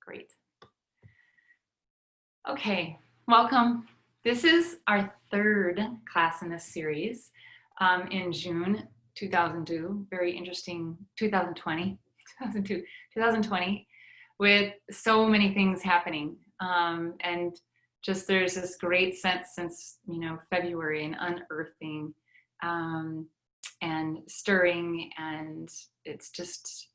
Great. Okay, welcome. This is our third class in this series in June 2002. Very interesting, 2020, with so many things happening. And just there's this great sense since, February and unearthing and stirring, and it's just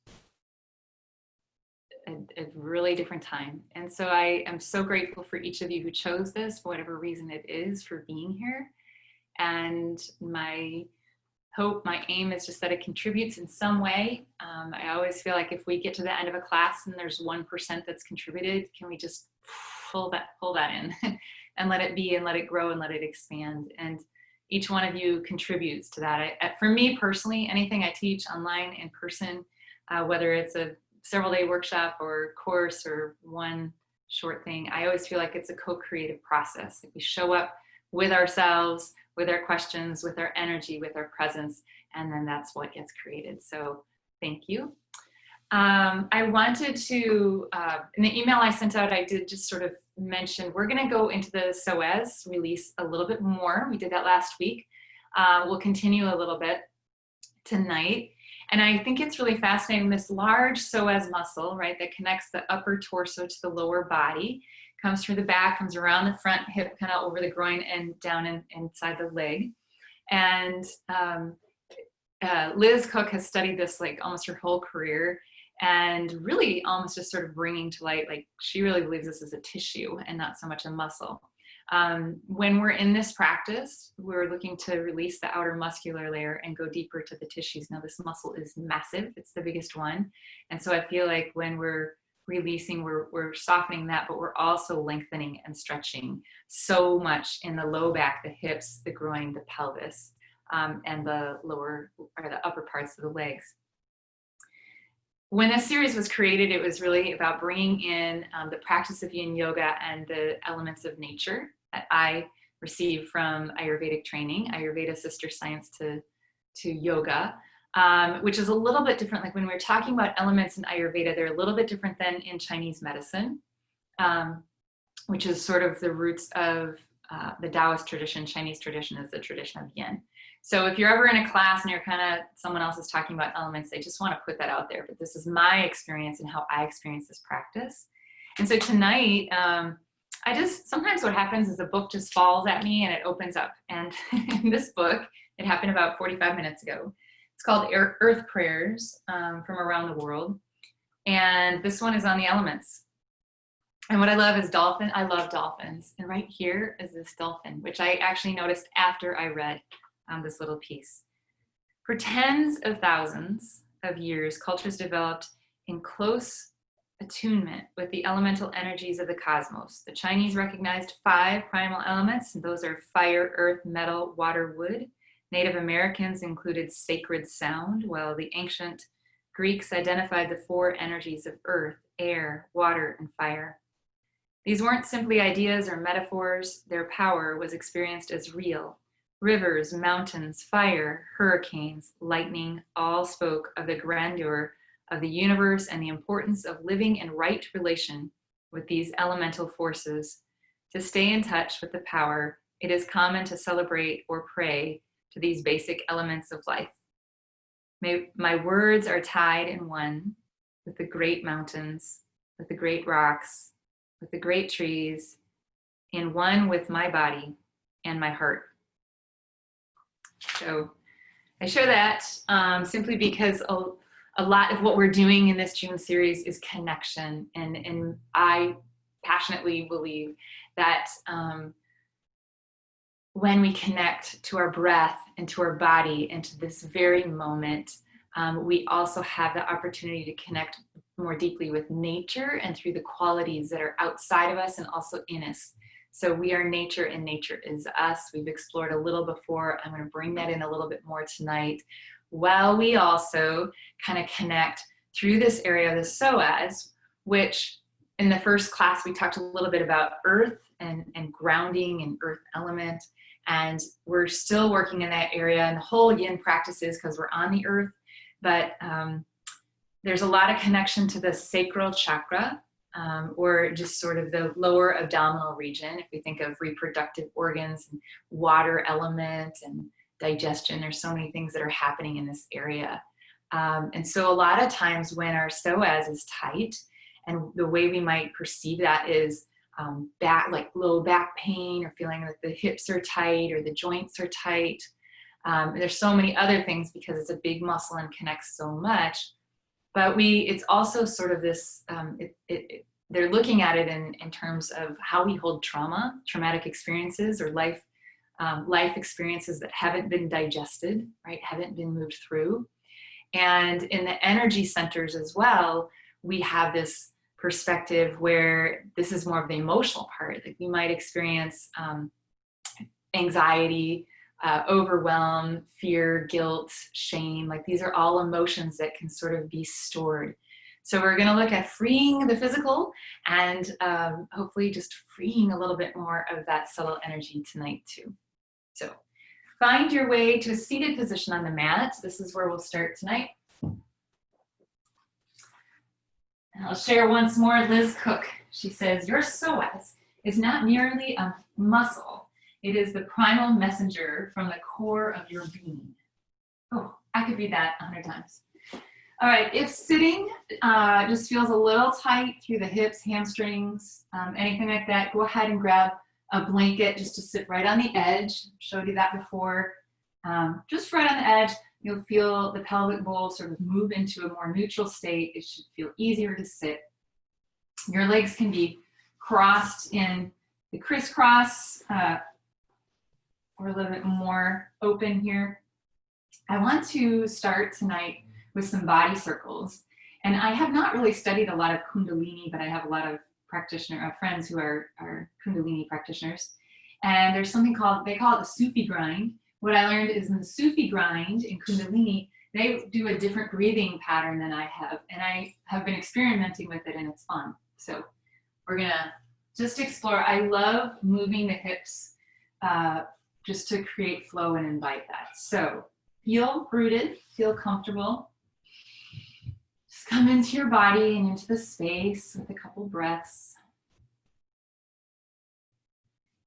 a really different time. And so I am so grateful for each of you who chose this, for whatever reason it is, for being here. And my hope, my aim is just that it contributes in some way. I always feel like if we get to the end of a class and there's 1% that's contributed, can we just pull that in and let it be and let it grow and let it expand. And each one of you contributes to that. For me personally, anything I teach online, in person, whether it's a several-day workshop or course or one short thing, I always feel like it's a co-creative process. Like we show up with ourselves, with our questions, with our energy, with our presence, and then that's what gets created. So thank you. I wanted to, in the email I sent out, I did just sort of mention, we're gonna go into the psoas release a little bit more. We did that last week. We'll continue a little bit tonight. And I think it's really fascinating, this large psoas muscle, right, that connects the upper torso to the lower body, comes through the back, comes around the front hip, kind of over the groin and down inside the leg. And Liz Cook has studied this like almost her whole career, and really almost just sort of bringing to light, like she really believes this is a tissue and not so much a muscle. When we're in this practice, we're looking to release the outer muscular layer and go deeper to the tissues. Now this muscle is massive, it's the biggest one. And so I feel like when we're releasing, we're softening that, but we're also lengthening and stretching so much in the low back, the hips, the groin, the pelvis, and the lower or the upper parts of the legs. When this series was created, it was really about bringing in the practice of yin yoga and the elements of nature that I received from Ayurvedic training, Ayurveda sister science to yoga, which is a little bit different. Like when we're talking about elements in Ayurveda, they're a little bit different than in Chinese medicine, which is sort of the roots of the Taoist tradition. Chinese tradition is the tradition of yin. So if you're ever in a class and you're someone else is talking about elements, I just want to put that out there. But this is my experience and how I experience this practice. And so tonight, sometimes what happens is the book just falls at me and it opens up. And in this book, it happened about 45 minutes ago. It's called Earth Prayers from Around the World. And this one is on the elements. And what I love is dolphin. I love dolphins. And right here is this dolphin, which I actually noticed after I read this little piece. For tens of thousands of years, cultures developed in close attunement with the elemental energies of the cosmos. The Chinese recognized 5 primal elements, and those are fire, earth, metal, water, wood. Native Americans included sacred sound, while the ancient Greeks identified the 4 energies of earth, air, water, and fire. These weren't simply ideas or metaphors. Their power was experienced as real. Rivers, mountains, fire, hurricanes, lightning, all spoke of the grandeur of the universe and the importance of living in right relation with these elemental forces. To stay in touch with the power, it is common to celebrate or pray to these basic elements of life. My words are tied in one with the great mountains, with the great rocks, with the great trees, in one with my body and my heart. So I share that simply because a lot of what we're doing in this June series is connection. And I passionately believe that when we connect to our breath and to our body and to this very moment, we also have the opportunity to connect more deeply with nature and through the qualities that are outside of us and also in us. So we are nature and nature is us. We've explored a little before. I'm going to bring that in a little bit more tonight, while we also kind of connect through this area of the psoas, which in the first class we talked a little bit about earth and grounding and earth element. And we're still working in that area and the whole yin practices because we're on the earth. But there's a lot of connection to the sacral chakra, or just sort of the lower abdominal region. If we think of reproductive organs and water element and digestion, there's so many things that are happening in this area. And so a lot of times when our psoas is tight, and the way we might perceive that is like low back pain, or feeling like the hips are tight or the joints are tight. There's so many other things because it's a big muscle and connects so much. But it's also sort of this, they're looking at it in terms of how we hold traumatic experiences, or life experiences that haven't been digested, right? Haven't been moved through. And in the energy centers as well, we have this perspective where this is more of the emotional part. Like we might experience anxiety, overwhelm, fear, guilt, shame. Like these are all emotions that can sort of be stored. So we're going to look at freeing the physical and hopefully just freeing a little bit more of that subtle energy tonight too. So find your way to a seated position on the mat. This is where we'll start tonight. And I'll share once more Liz Cook. She says, your psoas is not merely a muscle. It is the primal messenger from the core of your being. Oh, I could read that 100 times. All right, if sitting just feels a little tight through the hips, hamstrings, anything like that, go ahead and grab a blanket just to sit right on the edge. Showed you that before. Just right on the edge, you'll feel the pelvic bowl sort of move into a more neutral state. It should feel easier to sit. Your legs can be crossed in the crisscross, or a little bit more open here. I want to start tonight with some body circles. And I have not really studied a lot of Kundalini, but I have a lot of friends who are Kundalini practitioners. And there's something they call it the Sufi grind. What I learned is in the Sufi grind in Kundalini, they do a different breathing pattern than I have. And I have been experimenting with it, and it's fun. So we're gonna just explore. I love moving the hips just to create flow and invite that. So feel rooted, feel comfortable. Just come into your body and into the space with a couple breaths.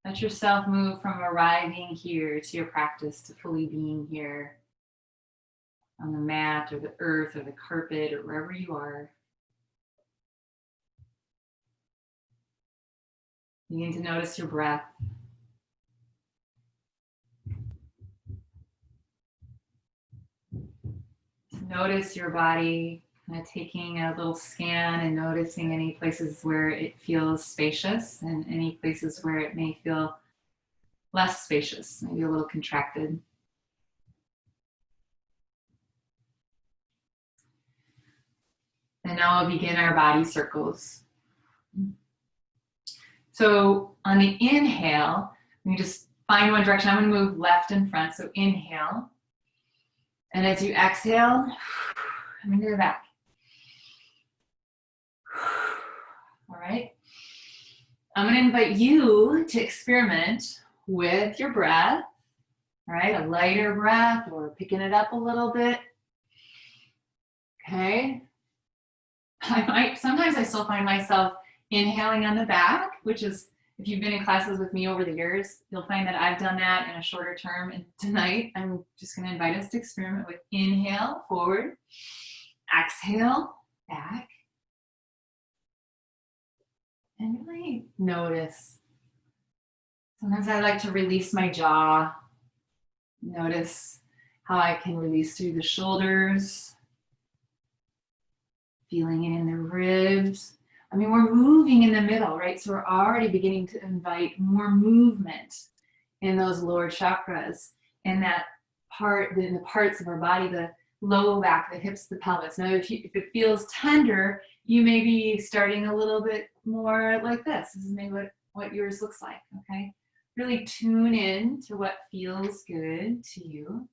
Let yourself move from arriving here to your practice to fully being here on the mat or the earth or the carpet or wherever you are. Begin to notice your breath. Notice your body, kind of taking a little scan and noticing any places where it feels spacious and any places where it may feel less spacious, maybe a little contracted. And now we'll begin our body circles. So on the inhale, you just find one direction. I'm going to move left and front. So inhale. And as you exhale, come into the back. All right. I'm going to invite you to experiment with your breath. All right, a lighter breath or picking it up a little bit. Okay. Sometimes I still find myself inhaling on the back, which is, if you've been in classes with me over the years, you'll find that I've done that in a shorter term. And tonight, I'm just going to invite us to experiment with inhale, forward, exhale, back. And really notice. Sometimes I like to release my jaw. Notice how I can release through the shoulders. Feeling it in the ribs. I mean, we're moving in the middle, right? So we're already beginning to invite more movement in those lower chakras, in that part, in the parts of our body, the low back, the hips, the pelvis. Now, if it feels tender, you may be starting a little bit more like this. This is maybe what yours looks like, okay? Really tune in to what feels good to you.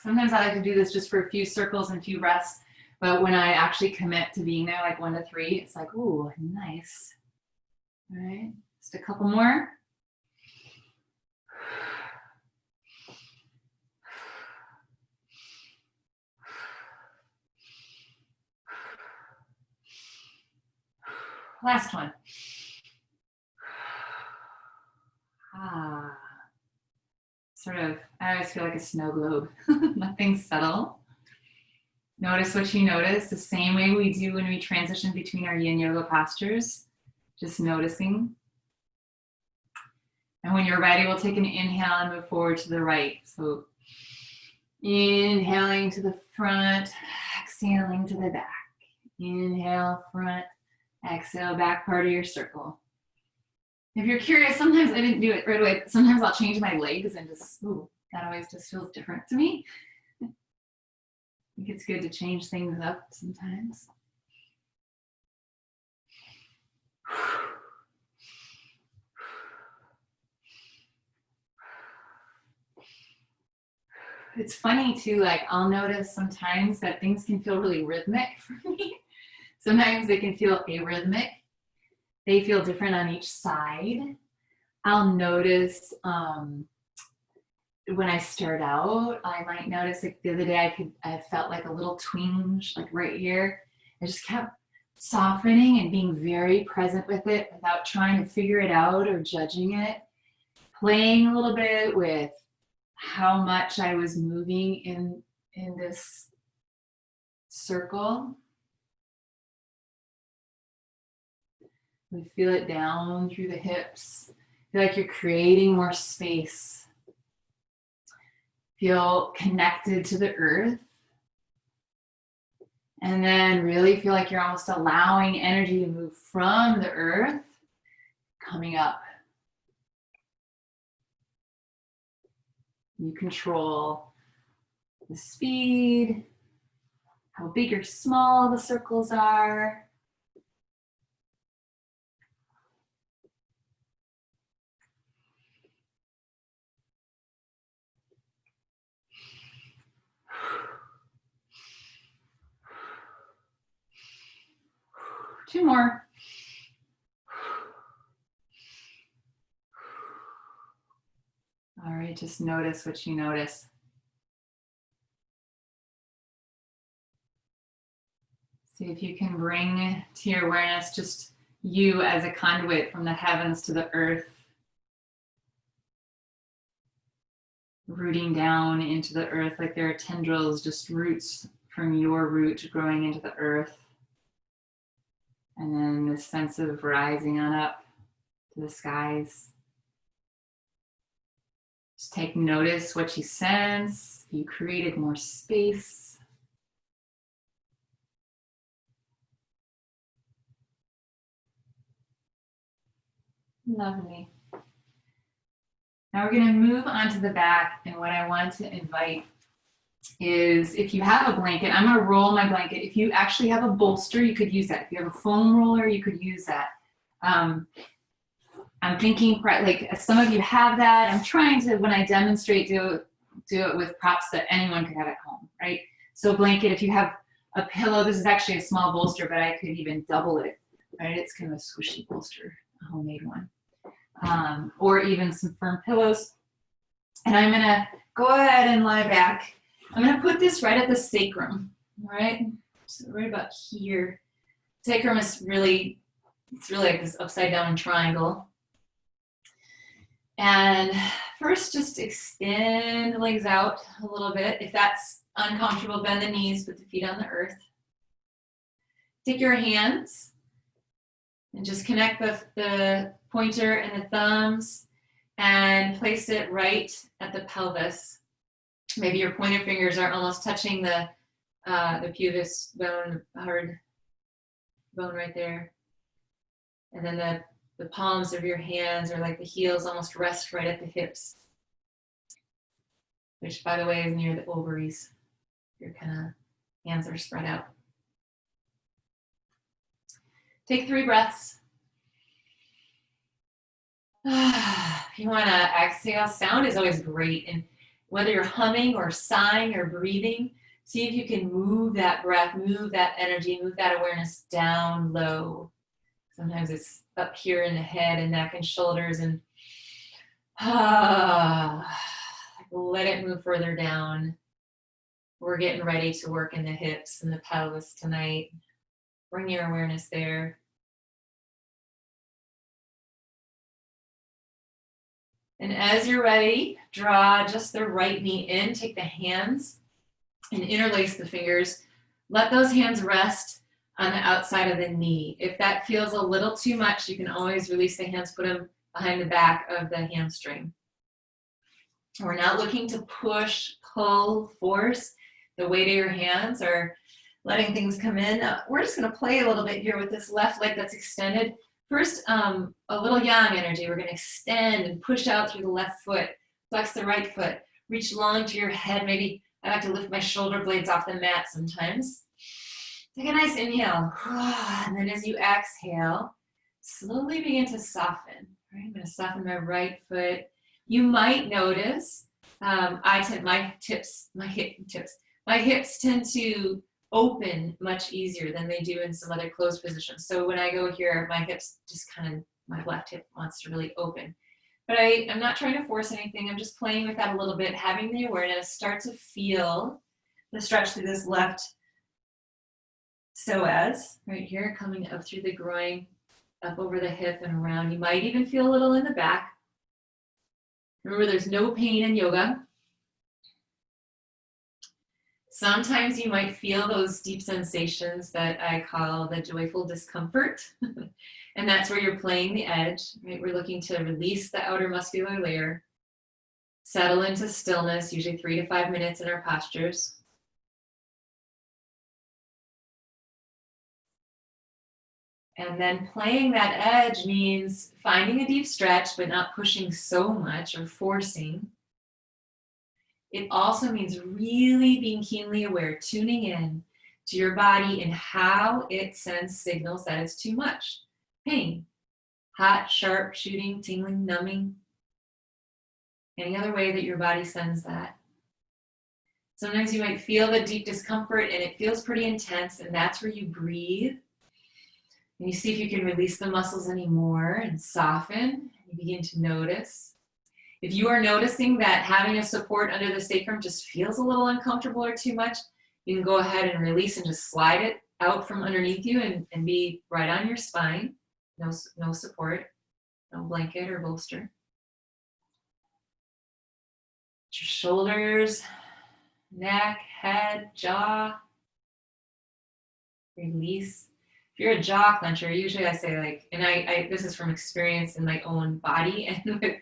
Sometimes I like to do this just for a few circles and a few breaths, But when I actually commit to being there, like 1 to 3, it's like, ooh, nice. All right, just a couple more. Last one. Sort of, I always feel like a snow globe. Nothing's subtle. Notice what you notice, the same way we do when we transition between our yin yoga postures. Just noticing. And when you're ready, we'll take an inhale and move forward to the right. So inhaling to the front, exhaling to the back. Inhale, front, exhale, back part of your circle. If you're curious, sometimes I didn't do it right away. Sometimes I'll change my legs and just, ooh, that always just feels different to me. I think it's good to change things up sometimes. It's funny too, like I'll notice sometimes that things can feel really rhythmic for me. Sometimes they can feel arrhythmic. They feel different on each side. I'll notice when I start out, I might notice like the other day I felt like a little twinge like right here. I just kept softening and being very present with it without trying to figure it out or judging it. Playing a little bit with how much I was moving in this circle. We feel it down through the hips. Feel like you're creating more space. Feel connected to the earth. And then really feel like you're almost allowing energy to move from the earth, coming up. You control the speed, how big or small the circles are. Two more. All right, just notice what you notice. See if you can bring to your awareness just you as a conduit from the heavens to the earth. Rooting down into the earth like there are tendrils, just roots from your root growing into the earth. And then this sense of rising on up to the skies. Just take notice what you sense. You created more space. Lovely. Now we're going to move on to the back, and what I want to invite is if you have a blanket, I'm going to roll my blanket. If you actually have a bolster, you could use that. If you have a foam roller, you could use that. I'm thinking like some of you have that. I'm trying to, when I demonstrate, do it with props that anyone could have at home, right? So a blanket, if you have a pillow, this is actually a small bolster, but I could even double it, right? It's kind of a squishy bolster, a homemade one. Or even some firm pillows. And I'm gonna go ahead and lie back. I'm gonna put this right at the sacrum, all right? So right about here. Sacrum is really, it's really like this upside down triangle. And first, just extend the legs out a little bit. If that's uncomfortable, bend the knees, put the feet on the earth. Take your hands and just connect the pointer and the thumbs and place it right at the pelvis. Maybe your pointer fingers are almost touching the pubis bone, hard bone right there. And then the palms of your hands are like the heels almost rest right at the hips, which by the way is near the ovaries. Your kind of hands are spread out. Take 3 breaths. If you want to exhale, sound is always great. And whether you're humming or sighing or breathing, See if you can move that breath, move that energy, move that awareness down low. Sometimes it's up here in the head and neck and shoulders, and let it move further down. We're getting ready to work in the hips and the pelvis tonight. Bring your awareness there. And as you're ready, draw just the right knee in, take the hands and interlace the fingers. Let those hands rest on the outside of the knee. If that feels a little too much, you can always release the hands, put them behind the back of the hamstring. We're not looking to push, pull, force the weight of your hands or letting things come in. We're just going to play a little bit here with this left leg that's extended. First, a little yang energy. We're going to extend and push out through the left foot. Flex the right foot. Reach long to your head. Maybe I like to lift my shoulder blades off the mat sometimes. Take a nice inhale. And then as you exhale, slowly begin to soften. Right? I'm going to soften my right foot. You might notice my hips tend to open much easier than they do in some other closed positions. So when I go here, my hips just my left hip wants to really open. But I'm not trying to force anything. I'm just playing with that a little bit, having the awareness, start to feel the stretch through this left psoas, right here, coming up through the groin, up over the hip and around. You might even feel a little in the back. Remember, there's no pain in yoga. Sometimes you might feel those deep sensations that I call the joyful discomfort. And that's where you're playing the edge, right? We're looking to release the outer muscular layer, settle into stillness, usually 3 to 5 minutes in our postures. And then playing that edge means finding a deep stretch, but not pushing so much or forcing. It also means really being keenly aware, tuning in to your body and how it sends signals that it's too much. Pain, hot, sharp, shooting, tingling, numbing, any other way that your body sends that. Sometimes you might feel the deep discomfort and it feels pretty intense, and that's where you breathe. And you see if you can release the muscles anymore and soften, and you begin to notice. If you are noticing that having a support under the sacrum just feels a little uncomfortable or too much, you can go ahead and release and just slide it out from underneath you and be right on your spine. No support, no blanket or bolster. Your shoulders, neck, head, jaw. Release. If you're a jaw clencher, usually I say like, and I this is from experience in my own body and with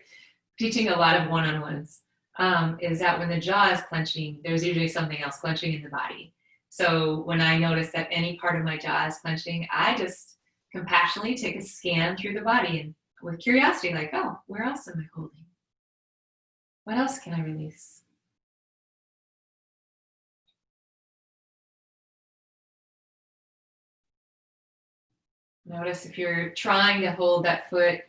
teaching a lot of one-on-ones, is that when the jaw is clenching, there's usually something else clenching in the body. So when I notice that any part of my jaw is clenching, I just compassionately take a scan through the body and with curiosity, like, oh, where else am I holding? What else can I release? Notice if you're trying to hold that foot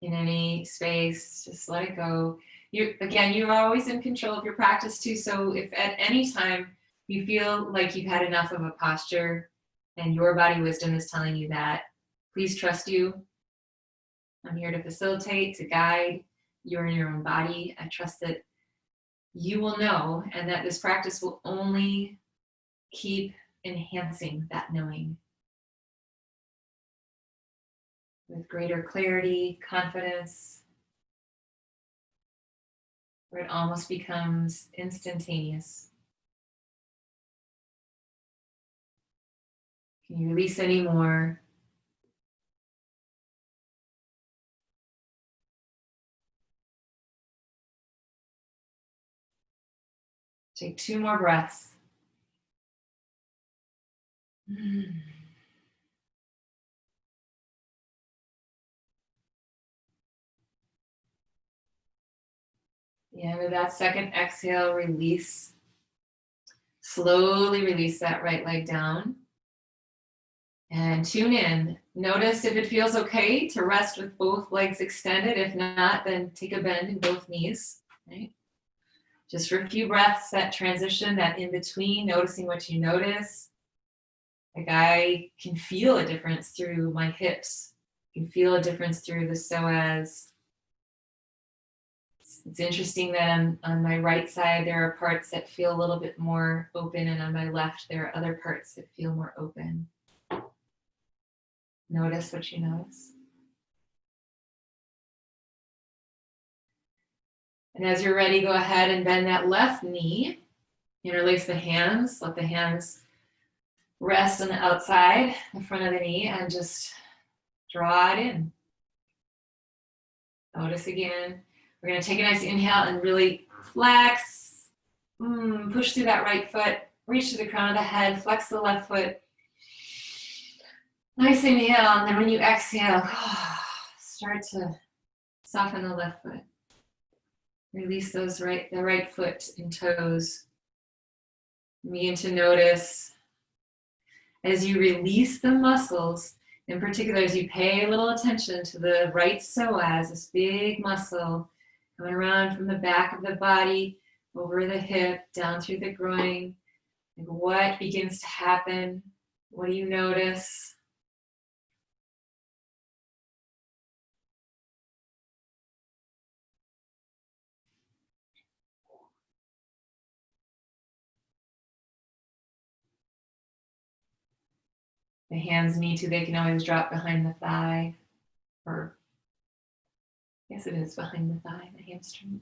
in any space, just let it go. You're always in control of your practice too. So if at any time you feel like you've had enough of a posture and your body wisdom is telling you that, please trust you. I'm here to facilitate, to guide. You're in your own body. I trust that you will know and that this practice will only keep enhancing that knowing. With greater clarity, confidence, where it almost becomes instantaneous. Can you release any more? Take 2 more breaths. Yeah, with that second exhale, release. Slowly release that right leg down. And tune in. Notice if it feels okay to rest with both legs extended. If not, then take a bend in both knees. Right? Just for a few breaths, that transition, that in between, noticing what you notice. Like I can feel a difference through my hips. I can feel a difference through the psoas. It's interesting that on my right side, there are parts that feel a little bit more open, and on my left, there are other parts that feel more open. Notice what you notice. And as you're ready, go ahead and bend that left knee. Interlace the hands. Let the hands rest on the outside, the front of the knee, and just draw it in. Notice again. We're going to take a nice inhale and really flex. Push through that right foot. Reach to the crown of the head. Flex the left foot. Nice inhale. And then when you exhale, start to soften the left foot. Release the right foot and toes. Begin to notice as you release the muscles, in particular as you pay a little attention to the right psoas, this big muscle coming around from the back of the body, over the hip, down through the groin. Like what begins to happen? What do you notice? The hands need to, they can always drop behind the thigh, or yes, it is behind the thigh, the hamstring.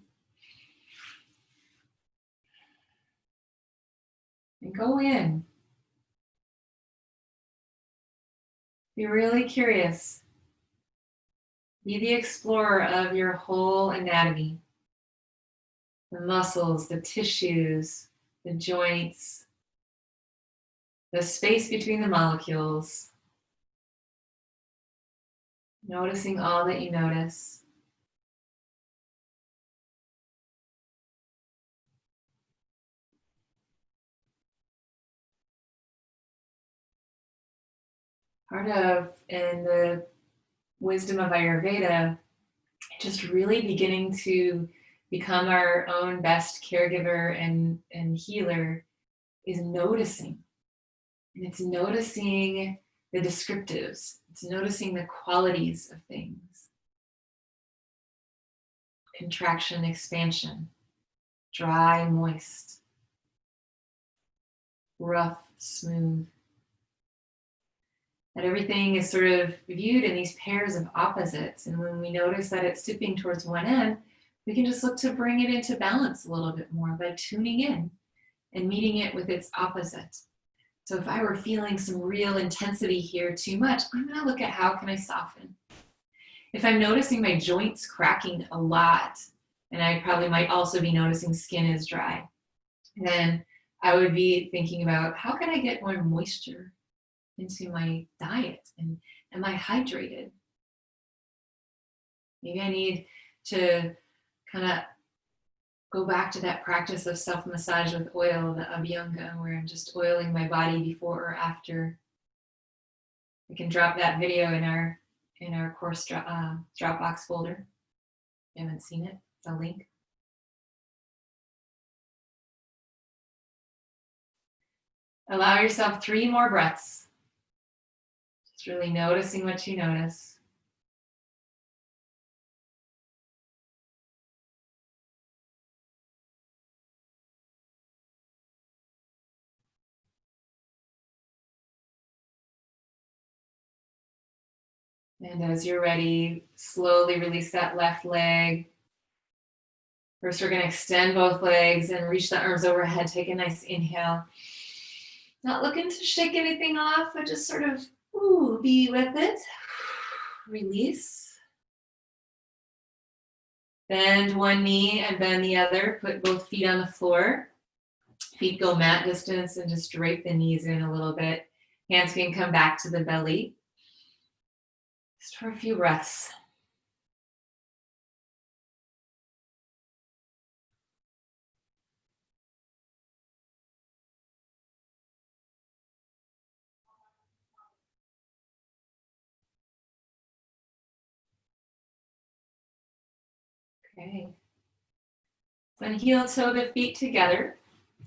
And go in. Be really curious. Be the explorer of your whole anatomy. The muscles, the tissues, the joints, the space between the molecules. Noticing all that you notice. Part of, in the wisdom of Ayurveda, just really beginning to become our own best caregiver and healer is noticing. And it's noticing the descriptives. It's noticing the qualities of things. Contraction, expansion, dry, moist, rough, smooth. That everything is sort of viewed in these pairs of opposites. And when we notice that it's tipping towards one end, we can just look to bring it into balance a little bit more by tuning in and meeting it with its opposite. So if I were feeling some real intensity here too much, I'm going to look at how can I soften. If I'm noticing my joints cracking a lot, and I probably might also be noticing skin is dry, then I would be thinking about how can I get more moisture into my diet, and am I hydrated? Maybe I need to kind of go back to that practice of self-massage with oil, the abhyanga, where I'm just oiling my body before or after. We can drop that video in our course Dropbox folder. If you haven't seen it, it's a link. Allow yourself 3 more breaths. Just really noticing what you notice. And as you're ready, slowly release that left leg. First, we're going to extend both legs and reach the arms overhead. Take a nice inhale. Not looking to shake anything off, but just sort of be with it. Release. Bend one knee and bend the other. Put both feet on the floor. Feet go mat distance and just drape the knees in a little bit. Hands can come back to the belly. Just for a few breaths. Okay. Then heel toe the feet together.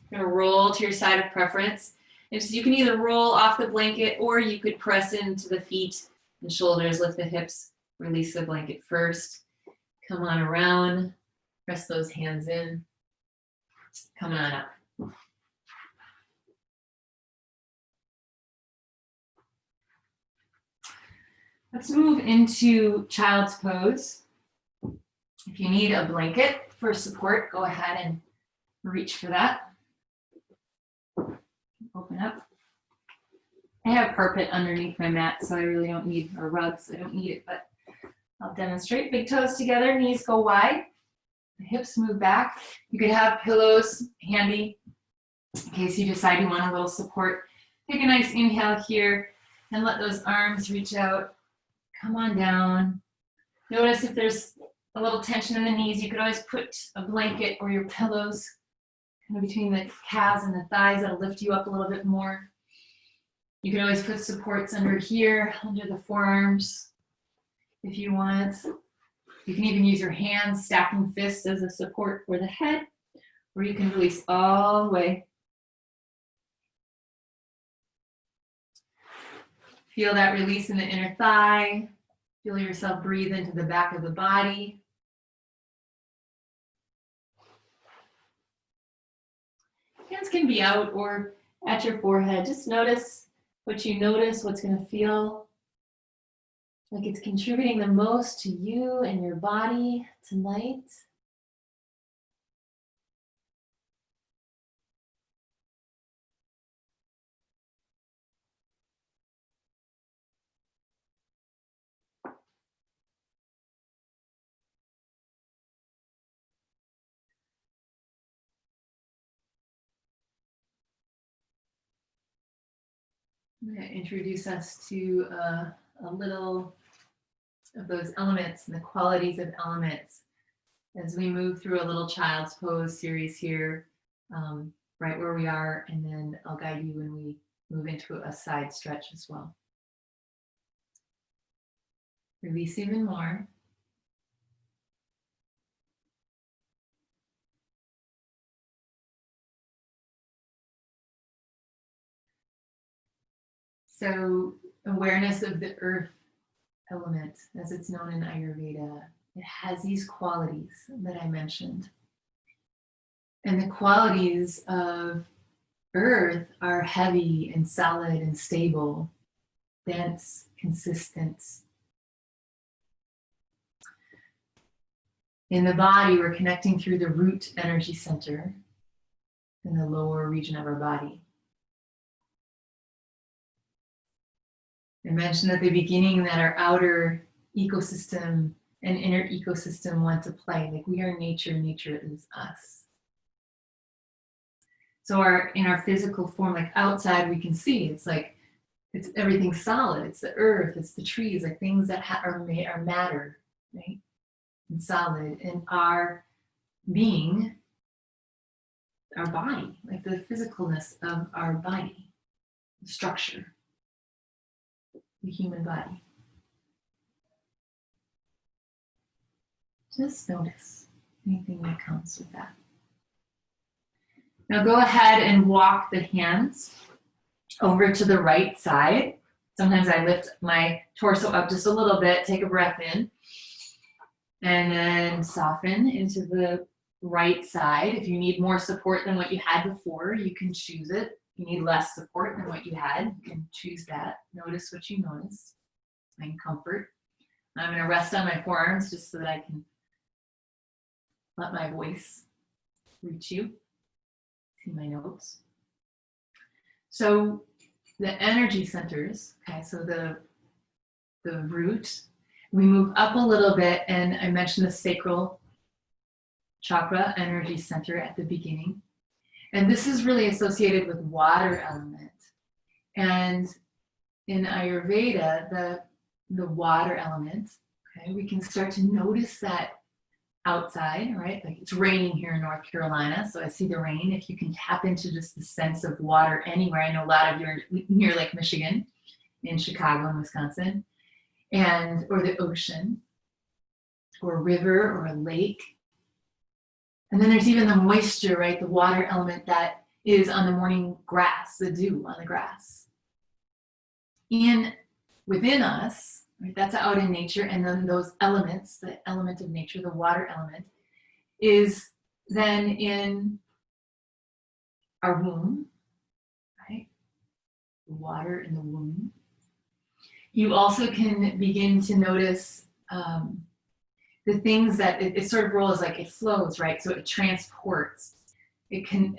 You're gonna roll to your side of preference. And so you can either roll off the blanket or you could press into the feet and shoulders, lift the hips, release the blanket first. Come on around, press those hands in. Come on up. Let's move into child's pose. If you need a blanket for support, go ahead and reach for that. Open up. I have carpet underneath my mat, so I really don't need a rug, so I don't need it, but I'll demonstrate. Big toes together, knees go wide. The hips move back. You could have pillows handy in case you decide you want a little support. Take a nice inhale here and let those arms reach out. Come on down. Notice if there's a little tension in the knees, you could always put a blanket or your pillows kind of between the calves and the thighs. That'll lift you up a little bit more. You can always put supports under here, under the forearms, if you want. You can even use your hands, stacking fists as a support for the head, or you can release all the way. Feel that release in the inner thigh. Feel yourself breathe into the back of the body. Hands can be out or at your forehead. Just notice what you notice, what's going to feel like it's contributing the most to you and your body tonight. I'm going to introduce us to a little of those elements and the qualities of elements as we move through a little child's pose series here, right where we are, and then I'll guide you when we move into a side stretch as well. Release even more. So awareness of the earth element, as it's known in Ayurveda, it has these qualities that I mentioned. And the qualities of earth are heavy and solid and stable, dense, consistent. In the body, we're connecting through the root energy center in the lower region of our body. I mentioned at the beginning that our outer ecosystem and inner ecosystem want to play. Like we are nature, nature is us. So in our physical form, like outside we can see, it's like, it's everything solid. It's the earth, it's the trees, like things that are matter, right? And solid. And our being, our body, like the physicalness of our body, the structure. The human body. Just notice anything that comes with that. Now go ahead and walk the hands over to the right side. Sometimes I lift my torso up just a little bit, take a breath in, and then soften into the right side. If you need more support than what you had before, you can choose it. If you need less support than what you had, you can choose that. Notice what you notice. Find comfort. I'm going to rest on my forearms just so that I can let my voice reach you. See my notes. So the energy centers, okay, so the root, we move up a little bit, and I mentioned the sacral chakra energy center at the beginning. And this is really associated with water element. And in Ayurveda, the water element, okay, we can start to notice that outside, right? Like it's raining here in North Carolina, so I see the rain. If you can tap into just the sense of water anywhere, I know a lot of you are near Lake Michigan, in Chicago and Wisconsin, or the ocean, or a river, or a lake. And then there's even the moisture, right? The water element that is on the morning grass, the dew on the grass. Within us, right, that's out in nature, and then those elements, the element of nature, the water element, is then in our womb, right? The water in the womb. You also can begin to notice the things that it sort of rolls, like it flows, right? So it transports. It can,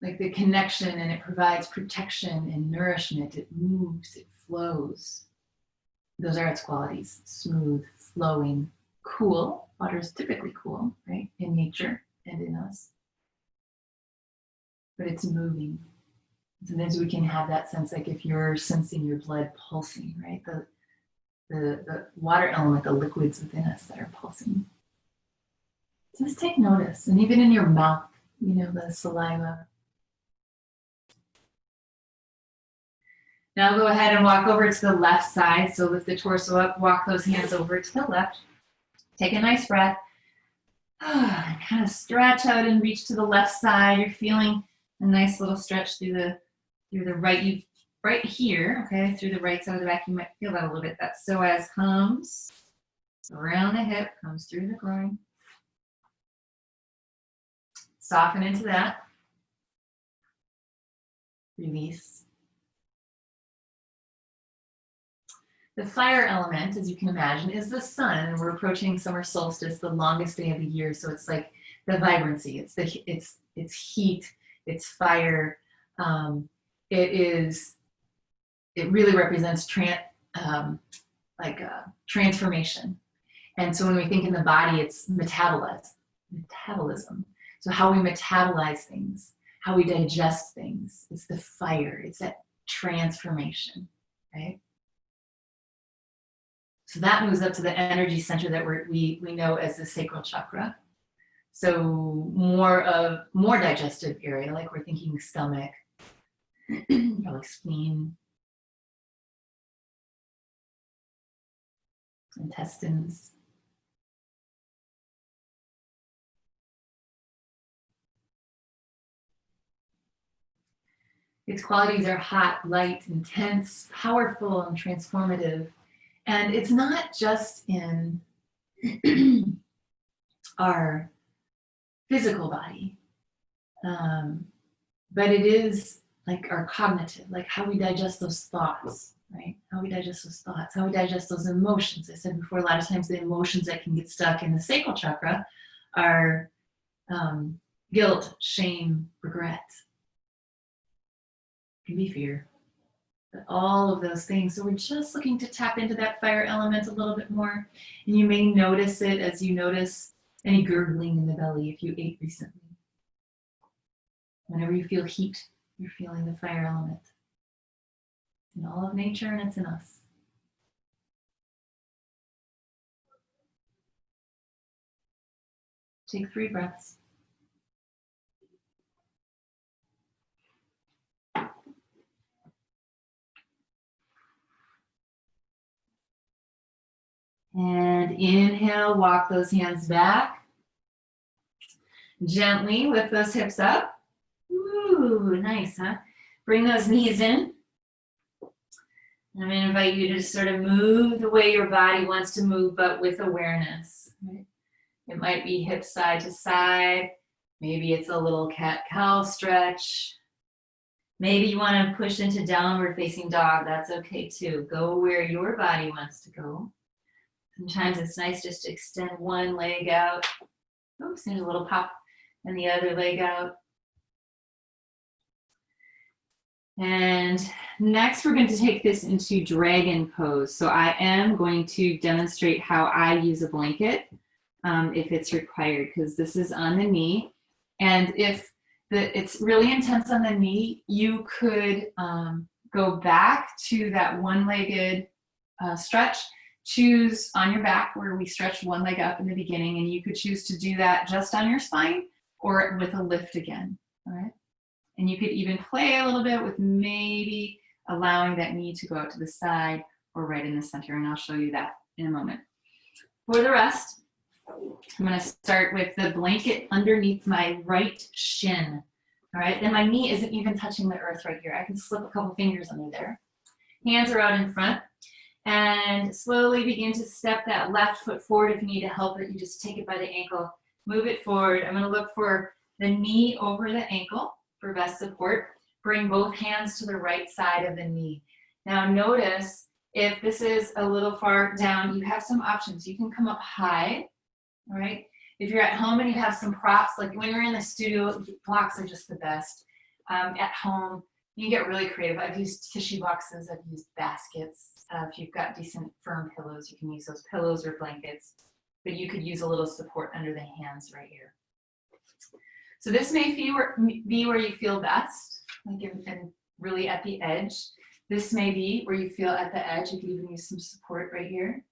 like the connection, and it provides protection and nourishment. It moves, it flows. Those are its qualities: smooth, flowing, cool. Water is typically cool, right? In nature and in us. But it's moving. Sometimes we can have that sense, like if you're sensing your blood pulsing, right? The water element, the liquids within us that are pulsing. Just take notice. And even in your mouth, you know, the saliva. Now go ahead and walk over to the left side. So lift the torso up, walk those hands over to the left. Take a nice breath. And kind of stretch out and reach to the left side. You're feeling a nice little stretch through the right here, okay, through the right side of the back. You might feel that a little bit. That psoas comes around the hip, comes through the groin. Soften into that. Release. The fire element, as you can imagine, is the sun. We're approaching summer solstice, the longest day of the year. So it's like the vibrancy. It's heat. It's fire. It really represents transformation. And so when we think in the body, it's metabolism. So how we metabolize things, how we digest things. It's the fire. It's that transformation, right? So that moves up to the energy center that we know as the sacral chakra. So more digestive area, like we're thinking stomach, like spleen, intestines. Its qualities are hot, light, intense, powerful, and transformative. And it's not just in our physical body, but it is like our cognitive, like how we digest those thoughts, right? How we digest those thoughts, how we digest those emotions. I said before, a lot of times the emotions that can get stuck in the sacral chakra are guilt, shame, regret. It can be fear. But all of those things. So we're just looking to tap into that fire element a little bit more. And you may notice it as you notice any gurgling in the belly if you ate recently. Whenever you feel heat, you're feeling the fire element. It's in all of nature, and it's in us. Take 3 breaths. And inhale, walk those hands back. Gently lift those hips up. Ooh, nice, huh? Bring those knees in. I'm going to invite you to sort of move the way your body wants to move, but with awareness. Right? It might be hip side to side. Maybe it's a little cat-cow stretch. Maybe you want to push into downward facing dog. That's okay too. Go where your body wants to go. Sometimes it's nice just to extend one leg out. Oops, there's a little pop, and the other leg out. And next we're going to take this into dragon pose. So I am going to demonstrate how I use a blanket if it's required, because this is on the knee. And if it's really intense on the knee, you could go back to that one-legged stretch. Choose on your back where we stretch one leg up in the beginning, and you could choose to do that just on your spine or with a lift again, all right? And you could even play a little bit with maybe allowing that knee to go out to the side or right in the center, and I'll show you that in a moment. For the rest, I'm going to start with the blanket underneath my right shin. All right, then my knee isn't even touching the earth right here. I can slip a couple fingers under there. Hands are out in front. And slowly begin to step that left foot forward. If you need to help it, you just take it by the ankle, move it forward. I'm going to look for the knee over the ankle for best support. Bring both hands to the right side of the knee. Now notice if this is a little far down, you have some options. You can come up high, all right? If you're at home and you have some props, like when you're in the studio, blocks are just the best. At home, you can get really creative. I've used tissue boxes, I've used baskets. If you've got decent firm pillows, you can use those pillows or blankets, but you could use a little support under the hands right here. So this may be where you feel best, like and really at the edge. This may be where you feel at the edge. You can even use some support right here.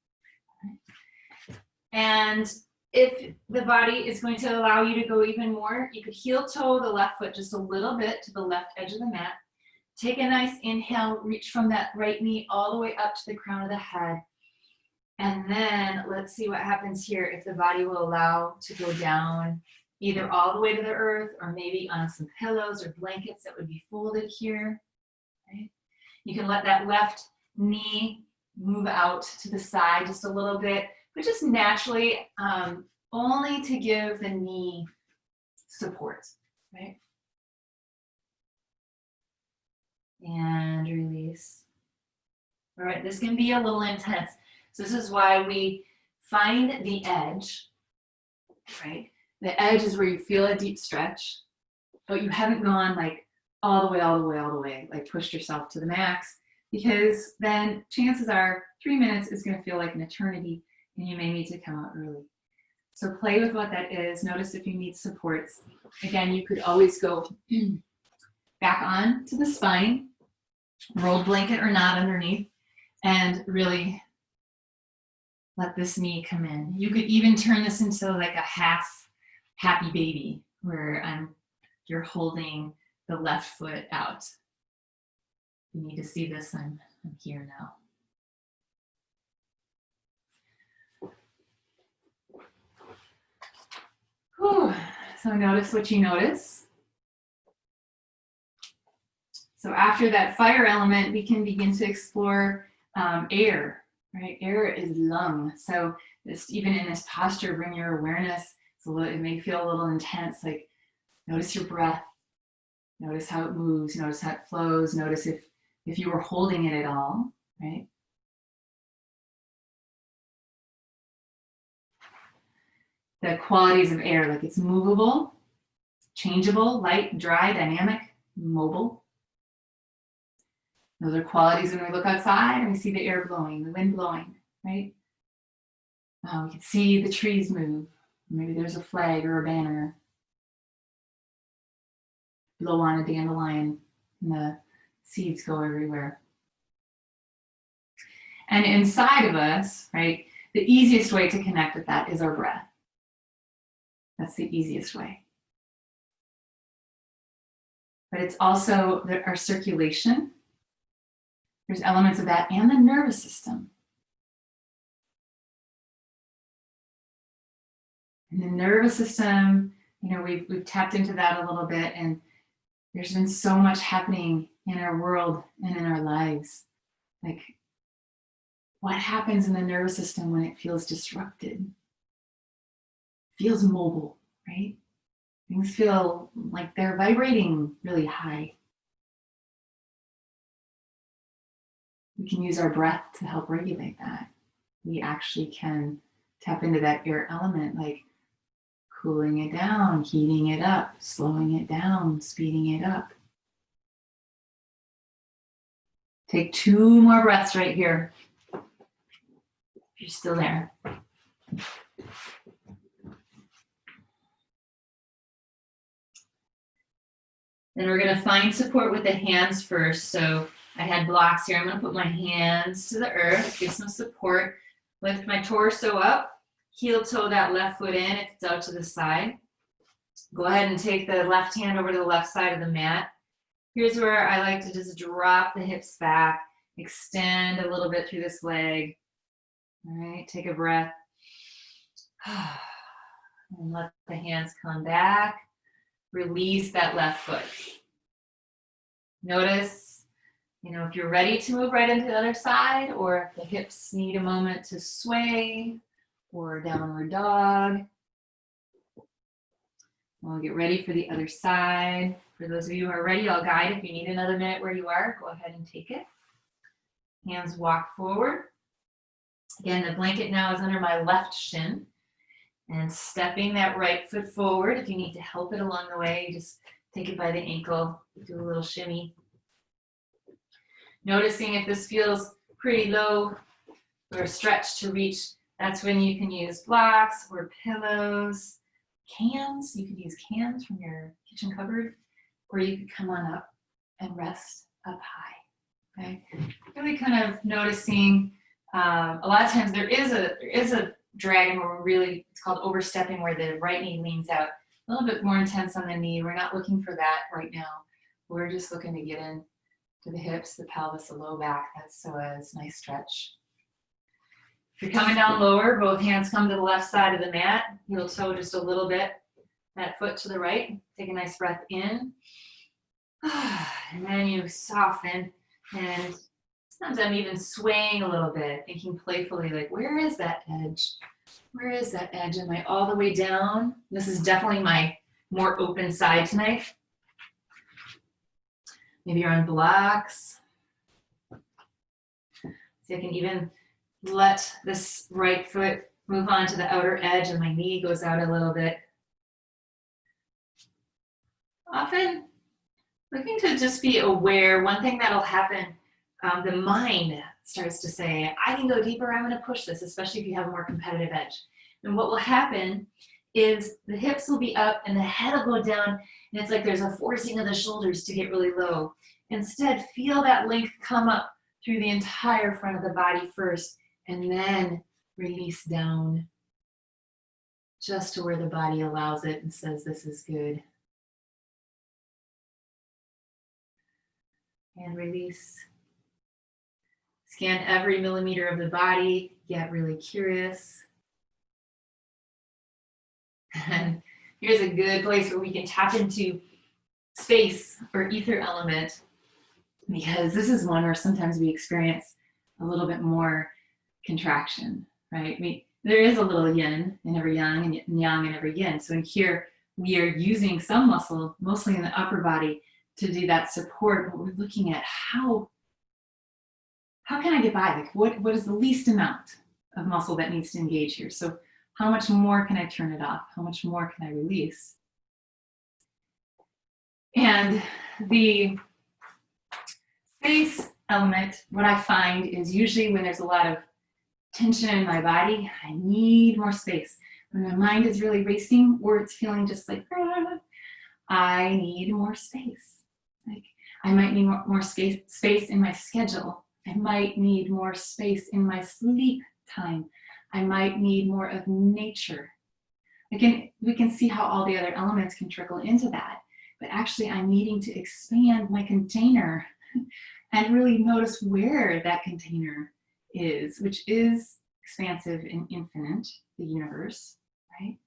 And if the body is going to allow you to go even more, you could heel toe the left foot just a little bit to the left edge of the mat. Take a nice inhale, reach from that right knee all the way up to the crown of the head. And then let's see what happens here if the body will allow to go down either all the way to the earth or maybe on some pillows or blankets that would be folded here. Right? You can let that left knee move out to the side just a little bit, but just naturally, only to give the knee support, right? And release. All right, this can be a little intense. So this is why we find the edge, right? The edge is where you feel a deep stretch, but you haven't gone like all the way, like pushed yourself to the max, because then chances are 3 minutes is going to feel like an eternity and you may need to come out early. So play with what that is. Notice if you need supports. Again, you could always go back on to the spine, rolled blanket or not underneath, and really let this knee come in. You could even turn this into like a half happy baby where you're holding the left foot out. You need to see this, I'm here now. Whew. So notice what you notice. So after that fire element, we can begin to explore air, right? Air is lung. So even in this posture, bring your awareness. It may feel a little intense, like notice your breath. Notice how it moves, notice how it flows, notice if you were holding it at all, right? The qualities of air, like it's movable, changeable, light, dry, dynamic, mobile. Those are qualities when we look outside and we see the air blowing, the wind blowing, right? We can see the trees move. Maybe there's a flag or a banner. Blow on a dandelion and the seeds go everywhere. And inside of us, right, the easiest way to connect with that is our breath. That's the easiest way. But it's also our circulation. There's elements of that and the nervous system. And the nervous system, we've tapped into that a little bit, and there's been so much happening in our world and in our lives. Like, what happens in the nervous system when it feels disrupted? It feels mobile, right? Things feel like they're vibrating really high. We can use our breath to help regulate that. We actually can tap into that air element, like cooling it down, heating it up, slowing it down, speeding it up. Take 2 more breaths right here. If you're still there. Then we're going to find support with the hands first. So I had blocks here. I'm going to put my hands to the earth, give some support, lift my torso up. Heel toe that left foot in if it's out to the side. Go ahead and take the left hand over to the left side of the mat. Here's where I like to just drop the hips back, extend a little bit through this leg. All right, take a breath. And let the hands come back. Release that left foot. Notice, if you're ready to move right into the other side, or if the hips need a moment to sway, or downward dog. We'll get ready for the other side. For those of you who are ready, I'll guide. If you need another minute where you are, go ahead and take it. Hands walk forward. Again, the blanket now is under my left shin. And stepping that right foot forward. If you need to help it along the way, just take it by the ankle, do a little shimmy. Noticing if this feels pretty low or a stretch to reach, that's when you can use blocks or pillows, cans. You could use cans from your kitchen cupboard, or you could come on up and rest up high. Okay, really kind of noticing. A lot of times there is a dragon where it's called overstepping, where the right knee leans out. A little bit more intense on the knee. We're not looking for that right now. We're just looking to get in to the hips, the pelvis, the low back. That's psoas, nice stretch. If you're coming down lower, both hands come to the left side of the mat. Heel toe just a little bit, that foot to the right. Take a nice breath in. And then you soften. And sometimes I'm even swaying a little bit, thinking playfully, like, where is that edge? Where is that edge? Am I all the way down? This is definitely my more open side tonight. Maybe you're on blocks. So I can even let this right foot move on to the outer edge and my knee goes out a little bit. Often looking to just be aware. One thing that'll happen, the mind starts to say, I can go deeper, I'm going to push this, especially if you have a more competitive edge. And what will happen is the hips will be up and the head will go down, and it's like there's a forcing of the shoulders to get really low. Instead, feel that length come up through the entire front of the body first, and then release down just to where the body allows it and says, this is good. And release. Scan every millimeter of the body, get really curious. And here's a good place where we can tap into space or ether element, because this is one where sometimes we experience a little bit more contraction, right? There is a little yin in every yang and yang in every yin. So in here, we are using some muscle, mostly in the upper body, to do that support, but we're looking at how can I get by? Like what is the least amount of muscle that needs to engage here? So how much more can I turn it off? How much more can I release? And the space element, what I find is usually when there's a lot of tension in my body, I need more space. When my mind is really racing or it's feeling just like, I need more space. Like I might need more space in my schedule. I might need more space in my sleep time. I might need more of nature. We can see how all the other elements can trickle into that. But actually, I'm needing to expand my container and really notice where that container is, which is expansive and infinite, the universe, right?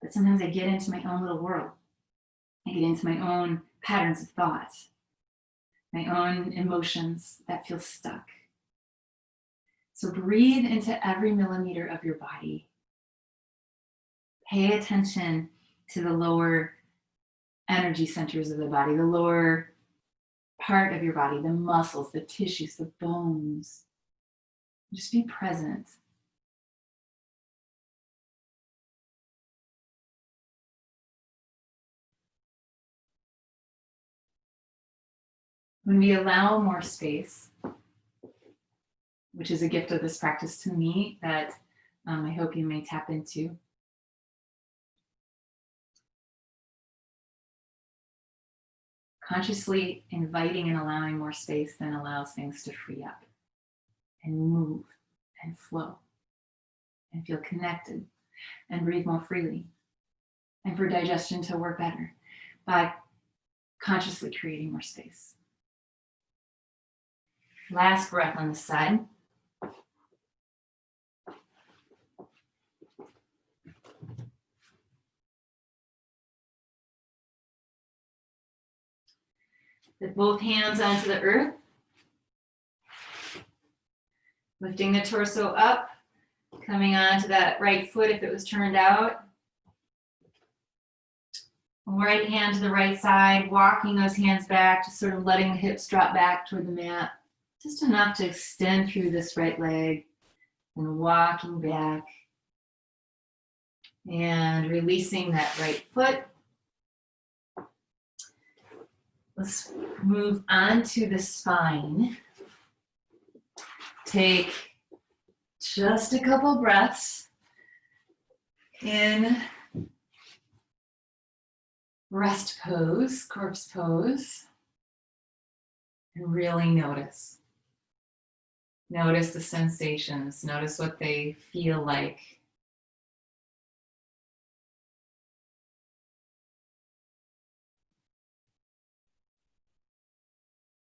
But sometimes I get into my own little world. I get into my own patterns of thought, my own emotions that feel stuck. So breathe into every millimeter of your body. Pay attention to the lower energy centers of the body, the lower part of your body, the muscles, the tissues, the bones. Just be present. When we allow more space, which is a gift of this practice to me that I hope you may tap into. Consciously inviting and allowing more space then allows things to free up and move and flow and feel connected and breathe more freely, and for digestion to work better by consciously creating more space. Last breath on this side. With both hands onto the earth. Lifting the torso up, coming onto that right foot if it was turned out. Right hand to the right side, walking those hands back, just sort of letting the hips drop back toward the mat. Just enough to extend through this right leg and walking back. And releasing that right foot. Let's move on to the spine. Take just a couple breaths in rest pose, corpse pose, and really notice. Notice the sensations, notice what they feel like.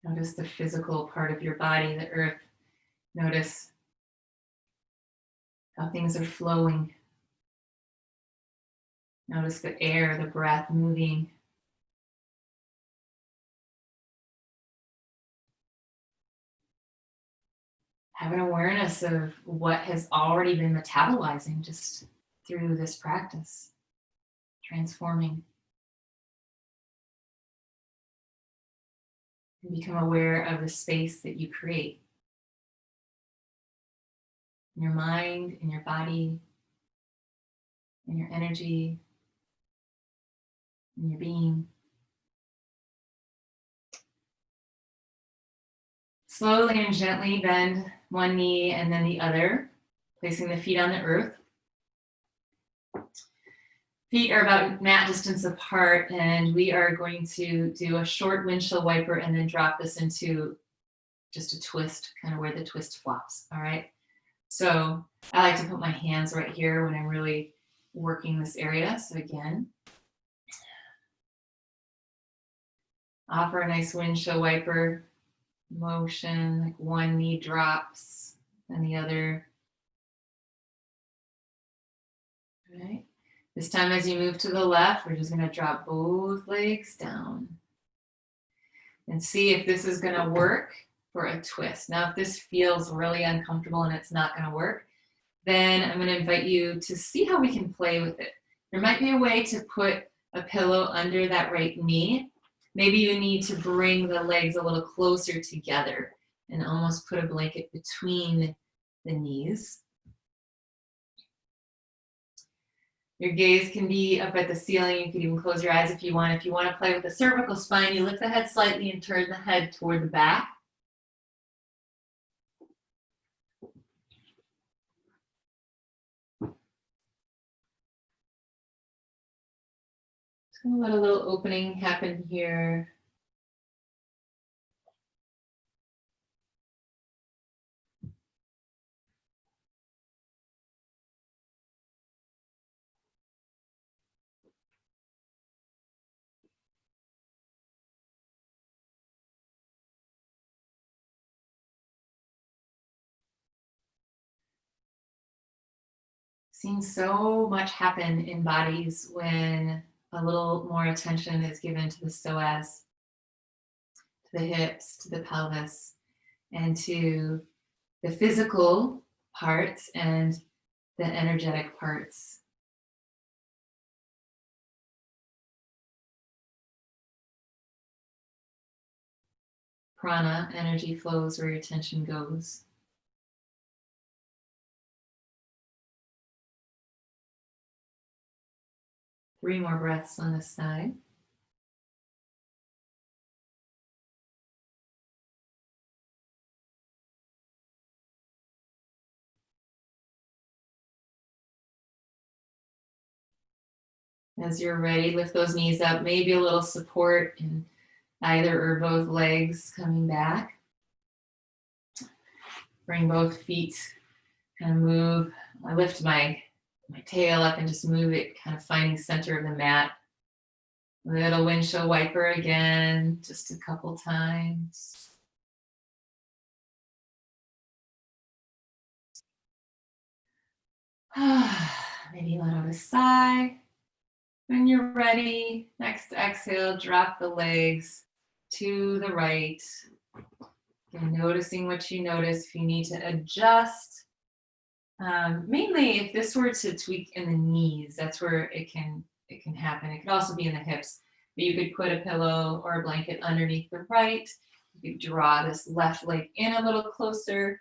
Notice the physical part of your body, the earth. Notice how things are flowing. Notice the air, the breath moving. Have an awareness of what has already been metabolizing just through this practice, transforming. And become aware of the space that you create in your mind, in your body, in your energy, in your being. Slowly and gently bend one knee and then the other, placing the feet on the earth. Feet are about mat distance apart, and we are going to do a short windshield wiper and then drop this into just a twist, kind of where the twist flops, all right? So I like to put my hands right here when I'm really working this area. So again, offer a nice windshield wiper motion, like one knee drops and the other. All right. This time as you move to the left, we're just going to drop both legs down and see if this is going to work for a twist. Now, if this feels really uncomfortable and it's not going to work, then I'm going to invite you to see how we can play with it. There might be a way to put a pillow under that right knee. Maybe you need to bring the legs a little closer together and almost put a blanket between the knees. Your gaze can be up at the ceiling. You can even close your eyes if you want. If you want to play with the cervical spine, you lift the head slightly and turn the head toward the back. Just going to let a little opening happen here. Seen so much happen in bodies when a little more attention is given to the psoas, to the hips, to the pelvis, and to the physical parts and the energetic parts. Prana, energy flows where your attention goes. Three more breaths on this side. As you're ready, lift those knees up, maybe a little support in either or both legs coming back. Bring both feet, kind of move. I lift my tail up and just move it, kind of finding center of the mat. Little windshield wiper again, just a couple times. Maybe let out a sigh. When you're ready, next exhale, drop the legs to the right. Again, noticing what you notice. If you need to adjust, mainly if this were to tweak in the knees, that's where it can happen. It could also be in the hips, but you could put a pillow or a blanket underneath the right. You could draw this left leg in a little closer.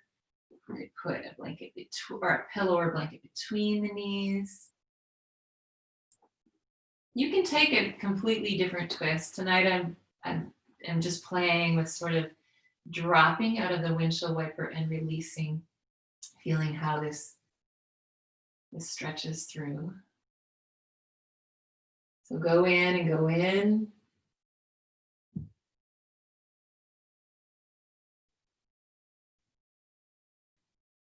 You could put a blanket or a pillow or a blanket between the knees. You can take a completely different twist. Tonight I'm just playing with sort of dropping out of the windshield wiper and releasing, feeling how this stretches through. So go in and go in.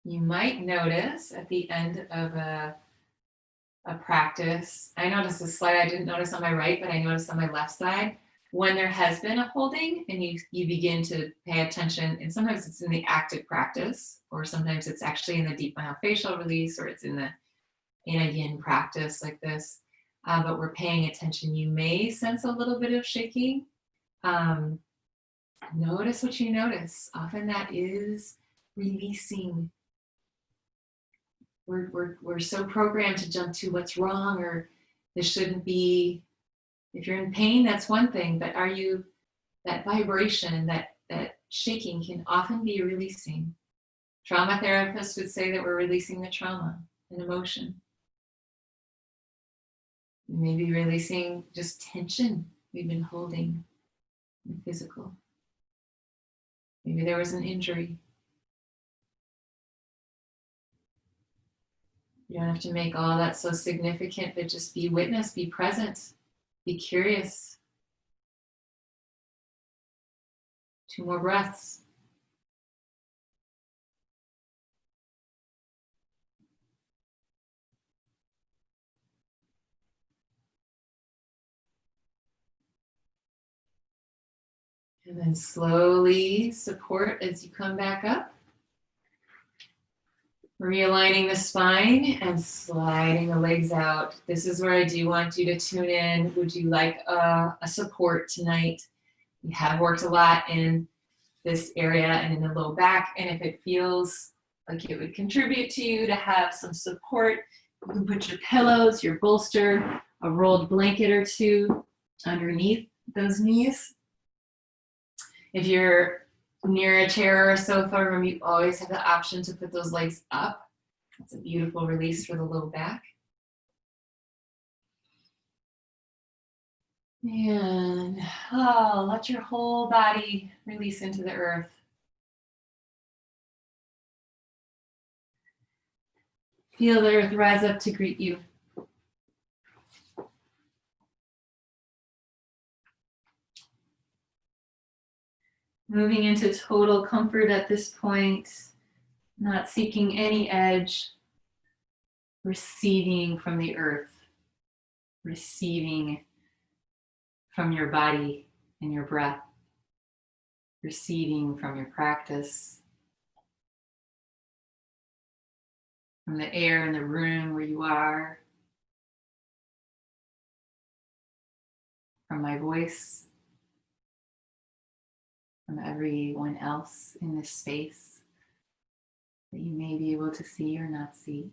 You might notice at the end of a practice, I noticed this slide I didn't notice on my right, but I noticed on my left side, when there has been a holding and you begin to pay attention, and sometimes it's in the active practice, or sometimes it's actually in the deep myofascial release, or it's in a yin practice like this, but we're paying attention. You may sense a little bit of shaking. Notice what you notice. Often that is releasing. We're so programmed to jump to what's wrong, or this shouldn't be. If you're in pain, that's one thing, but are you, that vibration, that shaking can often be releasing. Trauma therapists would say that we're releasing the trauma and emotion. Maybe releasing just tension we've been holding in the physical. Maybe there was an injury. You don't have to make all that so significant, but just be witness, be present, be curious. 2 more breaths. And then slowly support as you come back up. Realigning the spine and sliding the legs out. This is where I do want you to tune in. Would you like a support tonight? We have worked a lot in this area and in the low back, and if it feels like it would contribute to you to have some support, you can put your pillows, your bolster, a rolled blanket or 2 underneath those knees. If you're near a chair or a sofa room, you always have the option to put those legs up. That's a beautiful release for the low back. And let your whole body release into the earth. Feel the earth rise up to greet you. Moving into total comfort at this point, not seeking any edge, receiving from the earth, receiving from your body and your breath, receiving from your practice, from the air in the room where you are, from my voice, from everyone else in this space that you may be able to see or not see.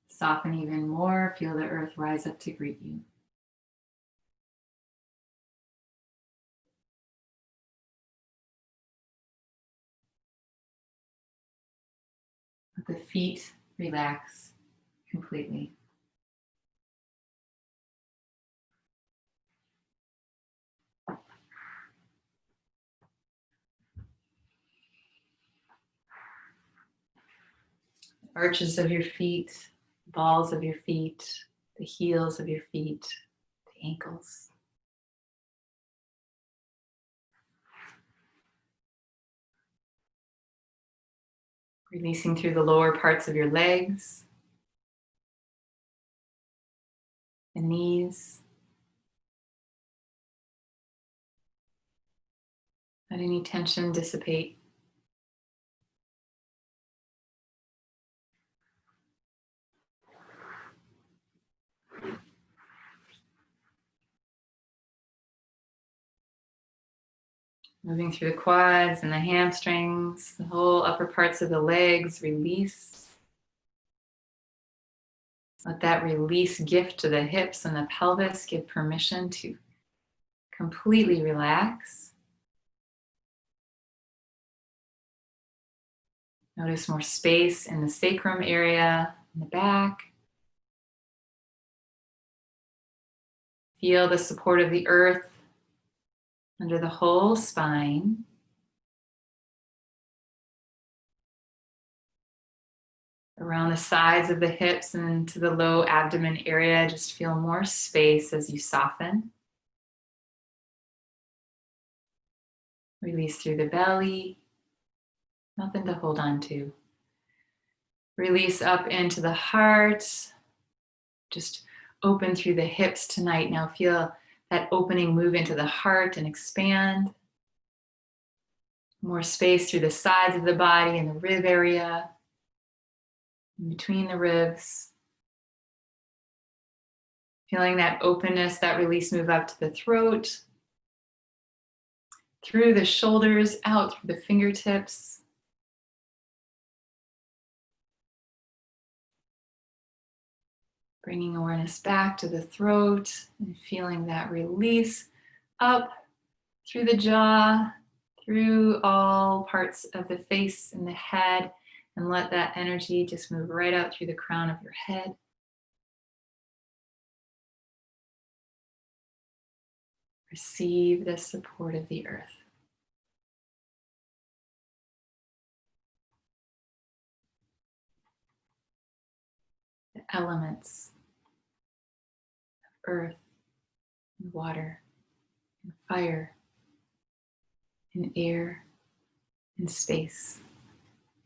Soften even more, feel the earth rise up to greet you. Let the feet relax completely. Arches of your feet, balls of your feet, the heels of your feet, the ankles. Releasing through the lower parts of your legs, the knees. Let any tension dissipate. Moving through the quads and the hamstrings, the whole upper parts of the legs, release. Let that release gift to the hips and the pelvis give permission to completely relax. Notice more space in the sacrum area, in the back. Feel the support of the earth under the whole spine. Around the sides of the hips and to the low abdomen area, just feel more space as you soften. Release through the belly. Nothing to hold on to. Release up into the heart. Just open through the hips tonight. Now feel that opening move into the heart and expand. More space through the sides of the body and the rib area. In between the ribs. Feeling that openness, that release move up to the throat. Through the shoulders, out through the fingertips. Bringing awareness back to the throat and feeling that release up through the jaw, through all parts of the face and the head, and let that energy just move right out through the crown of your head. Receive the support of the earth. The elements of earth and water and fire and air and space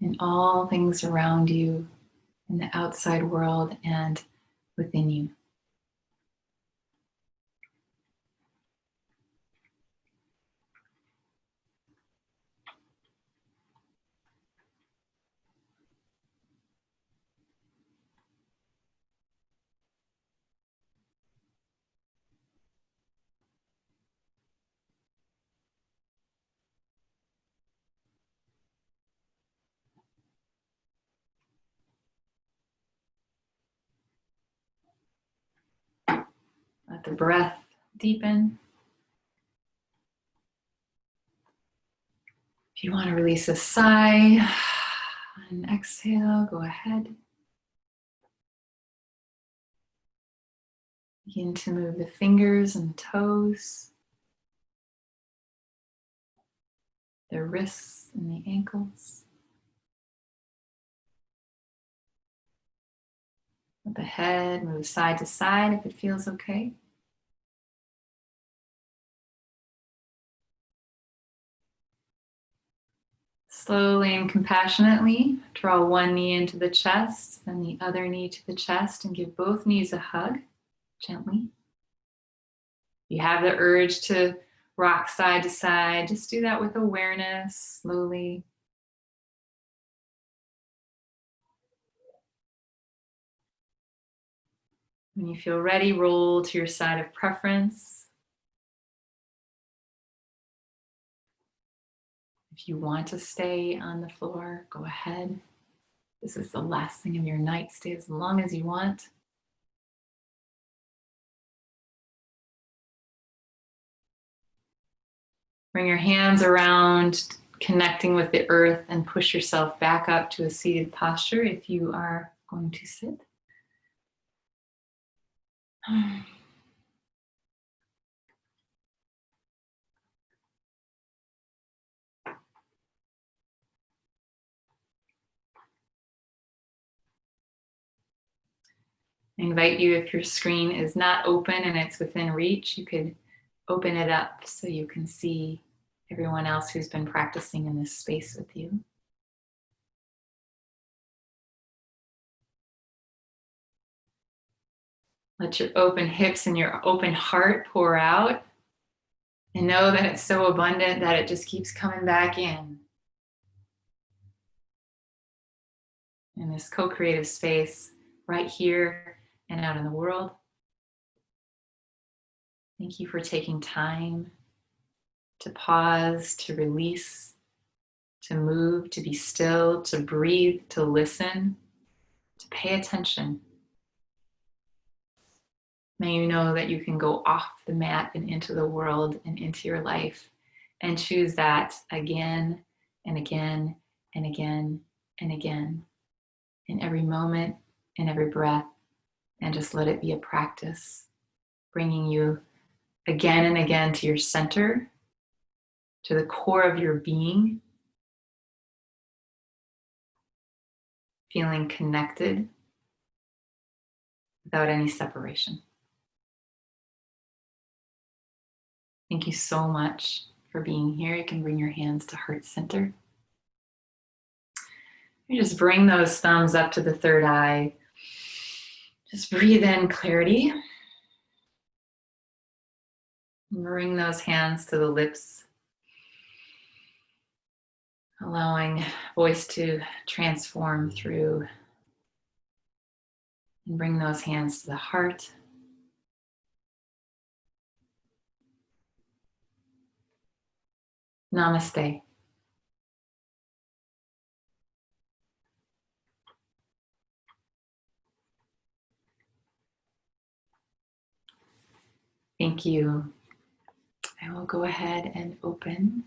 and all things around you in the outside world and within you. Let the breath deepen. If you want to release a sigh and exhale, go ahead. Begin to move the fingers and the toes, the wrists and the ankles. Let the head move side to side if it feels okay. Slowly and compassionately draw one knee into the chest, then the other knee to the chest, and give both knees a hug, gently. If you have the urge to rock side to side, just do that with awareness, slowly. When you feel ready, roll to your side of preference. If you want to stay on the floor, go ahead. This is the last thing of your night. Stay as long as you want. Bring your hands around, connecting with the earth, and push yourself back up to a seated posture if you are going to sit. I invite you, if your screen is not open and it's within reach, you could open it up so you can see everyone else who's been practicing in this space with you. Let your open hips and your open heart pour out, and know that it's so abundant that it just keeps coming back in this co-creative space right here and out in the world. Thank you for taking time to pause, to release, to move, to be still, to breathe, to listen, to pay attention. May you know that you can go off the mat and into the world and into your life and choose that again and again and again and again in every moment, in every breath, and just let it be a practice, bringing you again and again to your center, to the core of your being, feeling connected without any separation. Thank you so much for being here. You can bring your hands to heart center. You just bring those thumbs up to the third eye. Just breathe in clarity. Bring those hands to the lips, allowing voice to transform through. And bring those hands to the heart. Namaste. Thank you. I will go ahead and open